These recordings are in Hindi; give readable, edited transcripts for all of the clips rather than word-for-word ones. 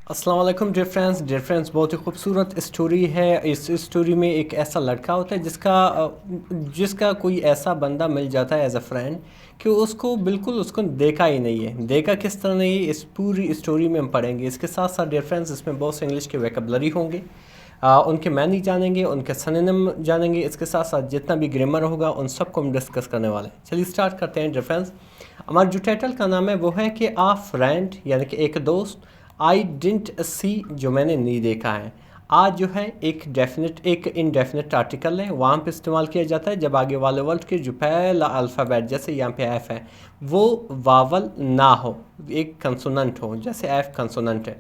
अस्सलाम वालेकुम डियर फ्रेंड्स बहुत ही खूबसूरत स्टोरी है। इस स्टोरी में एक ऐसा लड़का होता है जिसका कोई ऐसा बंदा मिल जाता है एज अ फ्रेंड कि उसको बिल्कुल उसको देखा ही नहीं है। देखा किस तरह नहीं, इस पूरी स्टोरी में हम पढ़ेंगे। इसके साथ साथ डियर फ्रेंड्स इसमें बहुत से इंग्लिश के वोकैबुलरी होंगे, उनके मैनी जानेंगे, उनके सिनोनिम जानेंगे। इसके साथ साथ जितना भी ग्रामर होगा उन सबको हम डिस्कस करने वाले हैं। चलिए स्टार्ट करते हैं डियर फ्रेंड्स। हमारा जो टाइटल का नाम है वो है कि आ फ्रेंड, यानी कि एक दोस्त। आई डिडंट सी, जो मैंने नहीं देखा है। आज जो है एक इनडेफिनेट आर्टिकल है, वहाँ पे इस्तेमाल किया जाता है जब आगे वाले वर्ड के जो पहला अल्फ़ाबेट, जैसे यहाँ पे एफ है, वो वावल ना हो, एक कंसोनेंट हो, जैसे एफ कंसोनेंट है।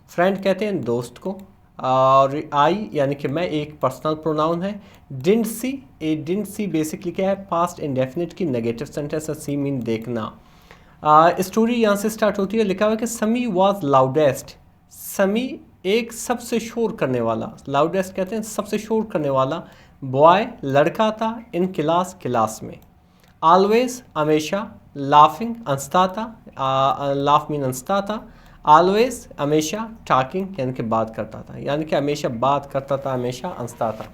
फ्रेंड कहते हैं दोस्त को। और आई यानी कि मैं, एक पर्सनल प्रोनाउन है। डिडंट सी बेसिकली क्या है, पास्ट इंडेफिनिट की नेगेटिव सेंटेंस है। सी मीन देखना। स्टोरी यहाँ से स्टार्ट होती है। लिखा हुआ है कि समी वॉज लाउडेस्ट। समी एक सबसे शोर करने वाला, लाउडेस्ट कहते हैं सबसे शोर करने वाला, बॉय लड़का था, इन क्लास में। ऑलवेज हमेशा, लाफिंग हंसता था, लाफ मीन हंसता था। ऑलवेज हमेशा, टॉकिंग यानी कि बात करता था, यानी कि हमेशा बात करता था, हमेशा हंसता था।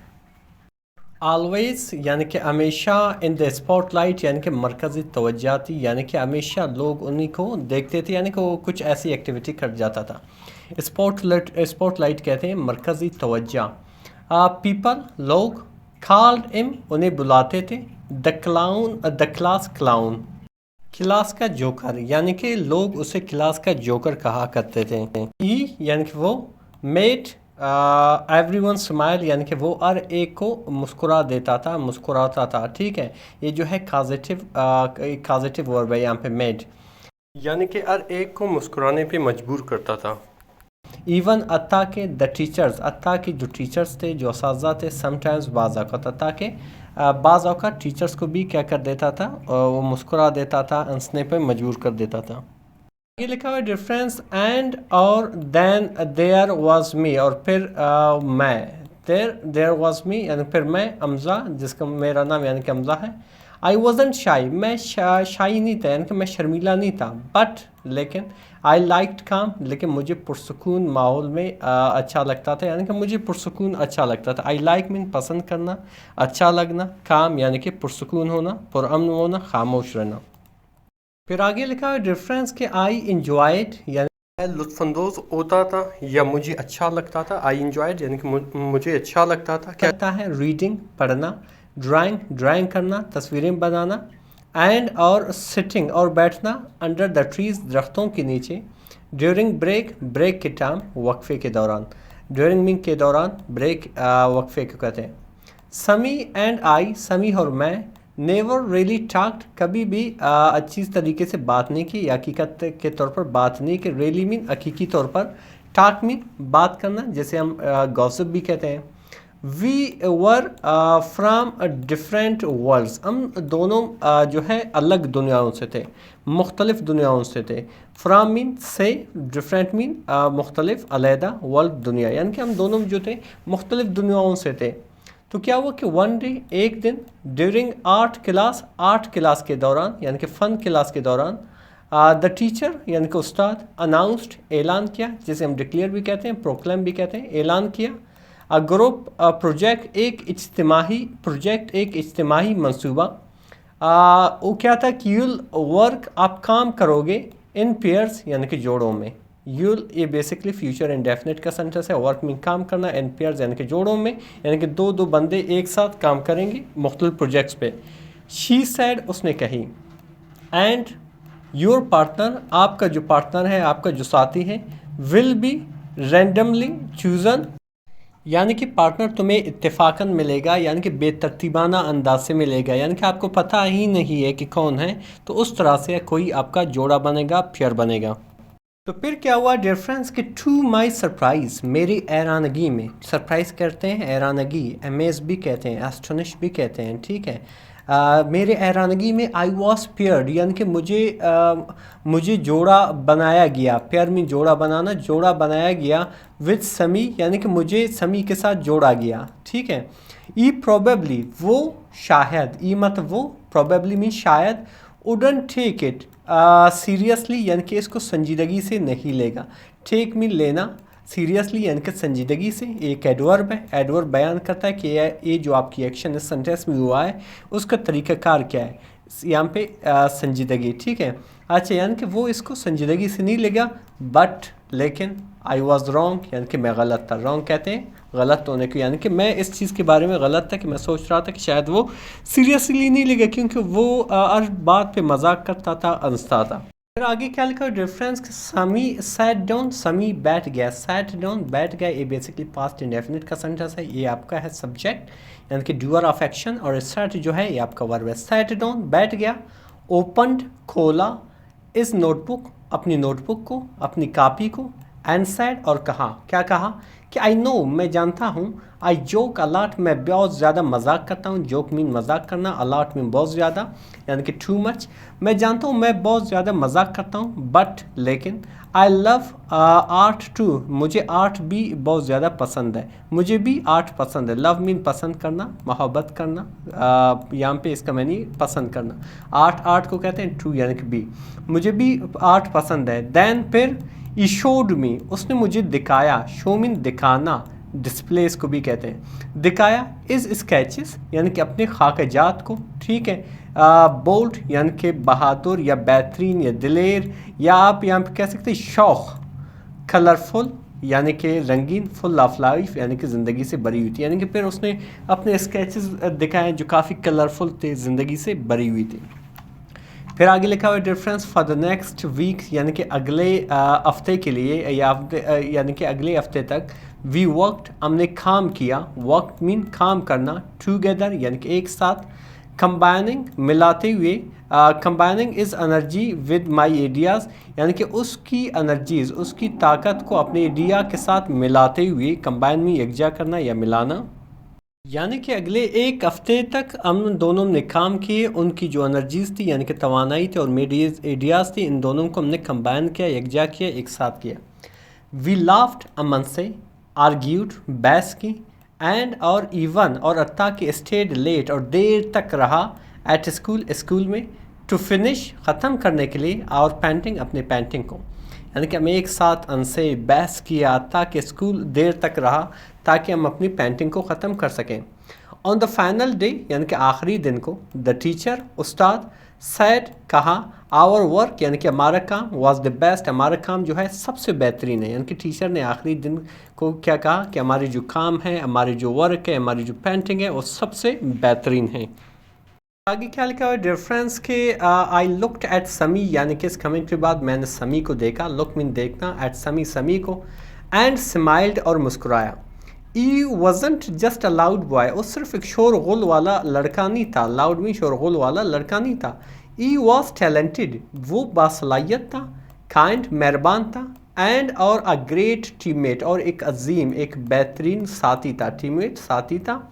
ऑलवेज यानी कि हमेशा, इन द स्पॉटलाइट यानी कि मरकज़ी तवज्जाती, यानी कि हमेशा लोग उन्हीं को देखते थे, यानी कि वो कुछ ऐसी एक्टिविटी कर जाता था। स्पॉटलाइट कहते हैं मरकज़ी तवज्जा। पीपल लोग, कॉल्ड हिम उन्हें बुलाते थे, द क्लास क्लाउन क्लास का जोकर, यानी कि लोग उसे क्लास का जोकर कहा करते थे। ई यानी कि वो, मेड एवरीवन स्माइल, यानी कि वो हर एक को मुस्कुरा देता था, मुस्कुराता था। ठीक है, ये जो है काजेटिव वर्ब है यहाँ पे, मेड, यानी कि हर एक को मुस्कुराने पे मजबूर करता था। इवन अत्ता के द टीचर्स, अत्ता के जो टीचर्स थे, जो असातिज़ा थे, समटाइम्स बाज़ औक़ात, अत्ता के बाज़ औक़ात टीचर्स को भी क्या कर देता था, वो मुस्कुरा देता था, हंसने पे मजबूर कर देता था। ये लिखा हुआ है डिफरेंस, एंड और देन देयर वाज मी, और फिर मैं, देयर वाज मी यानी फिर मैं, अमज़ा जिसका मेरा नाम यानी कि अमज़ा है। आई वॉजंट शाई, मैं शाई नहीं था, यानी कि मैं शर्मीला नहीं था। बट लेकिन, आई लाइक्ड काम, लेकिन मुझे पुरसकून माहौल में अच्छा लगता था, यानी कि मुझे पुरसकून अच्छा लगता था। आई लाइक मीन पसंद करना, अच्छा लगना, काम यानी कि पुरसकून होना, पुरअमन होना, खामोश रहना। फिर आगे लिखा है डिफरेंस के आई इंजॉयड, यानी मैं लुत्फानंदोज होता था या मुझे अच्छा लगता था। आई इंजॉयड यानी कि मुझे अच्छा लगता था। क्या कहता है, रीडिंग पढ़ना, ड्राइंग करना, तस्वीरें बनाना, एंड और सिटिंग और बैठना, अंडर द ट्रीज दरख्तों के नीचे, ड्यूरिंग ब्रेक के टाइम वक्फे के दौरान, ड्यूरिंग मीन के दौरान, ब्रेक वक्फे को कहते हैं। समी एंड आई, समी और मैं, नेवर रियली टॉक्ड, कभी भी अच्छी तरीके से बात नहीं की, हकीकत के तौर पर बात नहीं की। रियली मीन हकीकी तौर पर, टॉक मीन बात करना, जैसे हम गॉसिप भी कहते हैं। We were from different worlds, हम दोनों जो है अलग दुनियाओं से थे, मुख्तलिफ दुनियाओं से थे। फ्राम मीन से, डिफरेंट मीन मुख्तलिफ, अलहदा, वर्ल्ड दुनिया, यानी कि हम दोनों जो थे मुख्तलिफ दुनियाओं से थे। तो क्या हुआ कि वन डे, एक दिन, ड्यूरिंग आर्ट क्लास के दौरान, यानी कि फ़न क्लास के दौरान, द टीचर यानी कि उस्ताद, अनाउंस्ड ऐलान किया, जिसे हम डिक्लेयर भी कहते हैं, प्रोक्लेम भी कहते हैं, ऐलान किया। ग्रुप प्रोजेक्ट, एक इज्तिमाही मंसूबा। वो क्या था कि यूल वर्क, आप काम करोगे, इन पेयर्स यानी कि जोड़ों में। यूल ये बेसिकली फ्यूचर इंडेफिनिट का सेंटेंस है। वर्क में काम करना, इन पेयर्स यानी कि जोड़ों में, यानी कि दो दो बंदे एक साथ काम करेंगे मुख्तलिफ प्रोजेक्ट्स पे। शी सैड, उसने कही। एंड योर पार्टनर, आपका जो पार्टनर है, आपका जो साथी है, विल बी रैंडमली चूजन, यानी कि पार्टनर तुम्हें इत्तेफाकन मिलेगा, यानी कि बेतरतीबाना अंदाज से मिलेगा, यानी कि आपको पता ही नहीं है कि कौन है, तो उस तरह से कोई आपका जोड़ा बनेगा, पेयर बनेगा। तो फिर क्या हुआ डियर फ्रेंड्स कि टू माई सरप्राइज, मेरी हैरानगी में, सरप्राइज कहते हैं हैरानगी, अमेज भी कहते हैं, एस्टोनिश भी कहते हैं। ठीक है, मेरे हैरानगी में, आई वॉज पेयर्ड, यानी कि मुझे जोड़ा बनाया गया। पेयर में जोड़ा बनाना, जोड़ा बनाया गया विद समी, यानी कि मुझे समी के साथ जोड़ा गया। ठीक है। ई प्रोबेबली, वो शायद, ई मत वो, प्रोबेबली मीन शायद, वुडंट टेक इट सीरियसली, यानी कि इसको संजीदगी से नहीं लेगा। टेक मीन लेना, सीरियसली यानी कि संजीदगी से, एक एडवर्ब है। एडवर्ब बयान करता है कि ये जो आपकी एक्शन इस सेंटेंस में हुआ है उसका तरीक़ाकार क्या है, यहाँ पे संजीदगी, ठीक है। अच्छा, यानी कि वो इसको संजीदगी से नहीं लेगा, बट लेकिन आई वॉज रॉन्ग यानी कि मैं गलत था। रॉन्ग कहते हैं गलत होने को, यानी कि मैं इस चीज़ के बारे में गलत था कि मैं सोच रहा था कि शायद वो सीरियसली नहीं लेगा, क्योंकि वो हर बात पे मजाक करता था, हंसता था। फिर आगे क्या लिखा है रेफरेंस, समी सैट डाउन, समी बैठ गया। सैट डाउन बैठ गया, ये बेसिकली पास्ट इंडेफिनिट का सेंटेंस है। ये आपका है सब्जेक्ट यानी कि डूअर ऑफ एक्शन, और सैट जो है ये आपका वर्ब है। सैट डाउन बैठ गया, ओपनड खोला, इस नोटबुक अपनी नोटबुक को, अपनी कॉपी को, एंड सैड और कहा, क्या कहा कि आई नो मैं जानता हूँ, आई जोक अलॉट मैं बहुत ज़्यादा मजाक करता हूँ। जोक मीन मजाक करना, अलॉट मीन बहुत ज़्यादा यानी कि टू मच। मैं जानता हूँ मैं बहुत ज़्यादा मजाक करता हूँ, बट लेकिन आई लव आर्ट टू, मुझे आर्ट भी बहुत ज़्यादा पसंद है। मुझे भी आर्ट पसंद है। लव मीन पसंद करना, मोहब्बत करना, यहाँ पे इसका मैंने पसंद करना। आर्ट को कहते हैं टू यानी कि भी। मुझे भी आर्ट पसंद है। देन फिर ई शोड मी, उसने मुझे दिखाया। शो मीन दिखाना, डिस्प्लेस को भी कहते हैं। दिखाया इस स्केचेस यानी कि अपने खाकजात को, ठीक है। बोल्ड यानी कि बहादुर या बेहतरीन या दिलेर, या आप यहाँ पे कह सकते हैं शौक। कलरफुल यानी कि रंगीन, फुल ऑफ लाइफ यानी कि ज़िंदगी से भरी हुई थी। यानी कि फिर उसने अपने स्केचेस दिखाए जो काफ़ी कलरफुल थे, ज़िंदगी से भरी हुई थी। फिर आगे लिखा हुआ difference for the next week यानी कि अगले हफ्ते के लिए, या यानी कि अगले हफ्ते तक। वी वर्कड हमने काम किया। वर्क मीन काम करना। टूगेदर यानी कि एक साथ। कंबाइनिंग मिलाते हुए। Combining is energy with my ideas यानी कि उसकी एनर्जीज़, उसकी ताकत को अपने आइडिया के साथ मिलाते हुए। कंबाइन में यकजा करना या मिलाना। यानी कि अगले एक हफ्ते तक हम दोनों ने काम किए। उनकी जो एनर्जीज़ थी यानी कि तवानाई थी और मेरी आइडियाज़ थी, इन दोनों को हमने कंबाइन किया, यकजा किया, एक साथ किया। वी लाफ्ड अमन से, आर्ग्यूड बहस की, एंड और इवन और अत्ता के स्टेड लेट और देर तक रहा, एट स्कूल स्कूल में, टू फिनिश ख़त्म करने के लिए, और पेंटिंग अपने पेंटिंग को। यानी कि हम एक साथ उनसे बहस किया ताकि स्कूल देर तक रहा, ताकि हम अपनी पेंटिंग को ख़त्म कर सकें। ऑन द फाइनल डे यानी कि आखिरी दिन को, द टीचर उस्ताद, सैड कहा, आवर वर्क यानी कि हमारा काम, वॉज द बेस्ट हमारा काम जो है सबसे बेहतरीन है। यानी कि टीचर ने आखिरी दिन को क्या कहा कि हमारी जो काम है, हमारी जो वर्क है, हमारी जो पेंटिंग है वो सबसे बेहतरीन है। आगे क्या लिखा हुआ है डिफरेंस के, आई लुक्ड एट समी यानी कि इस कमेंट के बाद मैंने समी को देखा। लुक मीन देखना, एट समी समी को, एंड स्माइल्ड और मुस्कुराया। He wasn't just a loud boy, वो सिर्फ एक शोरगुल वाला लड़का नहीं था। लाउड मीन शोरगुल वाला लड़का नहीं था। ई वॉज टैलेंटेड, वो बासलाहियत था। काइंड मेहरबान था। एंड और अ ग्रेट टीममेट, और एक अजीम एक बेहतरीन साथी था। टीममेट साथी था।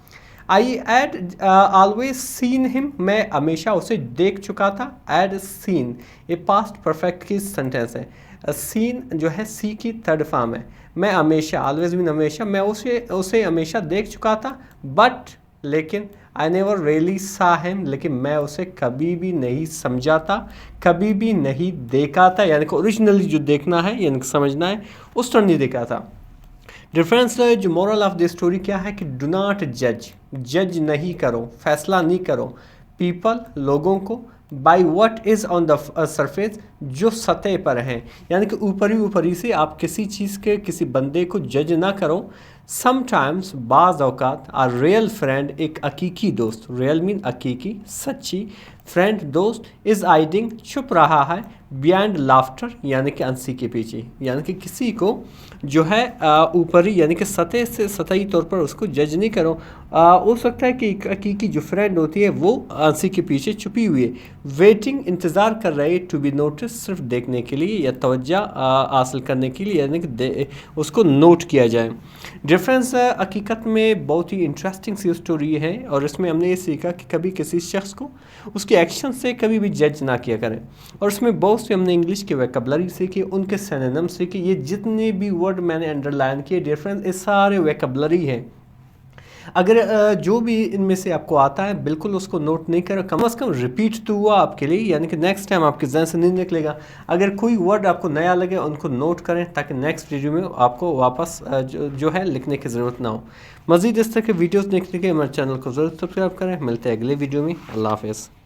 आई एड ऑलवेज सीन हिम, मैं हमेशा उसे देख चुका था। एड सीन ये पास्ट परफेक्ट की सेंटेंस है। सीन जो है सी की थर्ड फॉर्म है। मैं हमेशा, ऑलवेज मीन हमेशा, मैं उसे हमेशा देख चुका था। बट लेकिन आई नेवर रियली सा हिम, लेकिन मैं उसे कभी भी नहीं समझा था, कभी भी नहीं देखा था। यानी कि ओरिजिनली जो देखना है यानी कि समझना है, उस तरह नहीं देखा था। डिफरेंस जो मोरल ऑफ द स्टोरी क्या है कि डू नॉट जज नहीं करो, फैसला नहीं करो। पीपल लोगों को, by what is on the surface जो सतह पर हैं, यानी कि ऊपरी से आप किसी चीज़ के किसी बंदे को जज ना करो। समटाइम्स बाज़ औकात, आ रियल फ्रेंड एक हकीकी दोस्त, रियल मीन हकीकी सच्ची, फ्रेंड दोस्त, इज़ आइडिंग छुप रहा है, बियॉन्ड लाफ्टर यानी कि हंसी के पीछे। यानी कि किसी को जो है ऊपरी यानी कि सतह से सतही तौर पर उसको जज नहीं करो। हो सकता है कि हकीकी जो फ्रेंड होती है वो हंसी के पीछे छुपी हुई है। वेटिंग इंतज़ार कर रहे, टू बी नोटिस सिर्फ देखने के लिए या तवज्जो हासिल करने के लिए, यानी कि उसको नोट किया जाए। डिफरेंस हकीकत में बहुत ही इंटरेस्टिंग सी स्टोरी है, और इसमें हमने ये सीखा कि कभी किसी शख्स को उसके एक्शन से कभी भी जज ना किया करें। और इसमें बहुत से हमने इंग्लिश के वोकैबुलरी सीखी, उनके सिनोनिम सीखे। ये जितने भी वर्ड मैंने अंडरलाइन किए डिफरेंस, ये सारे वोकैबुलरी हैं। अगर जो भी इनमें से आपको आता है बिल्कुल उसको नोट नहीं करें, कम से कम रिपीट तो हुआ आपके लिए, यानी कि नेक्स्ट टाइम आपके जहन से नहीं निकलेगा। अगर कोई वर्ड आपको नया लगे उनको नोट करें ताकि नेक्स्ट वीडियो में आपको वापस जो है लिखने की ज़रूरत ना हो। मज़ीद इस तरह के वीडियोज़ देखने के लिए हमारे चैनल को ज़रूर सब्सक्राइब करें। मिलते हैं अगले वीडियो में। अल्लाह हाफ़िज़।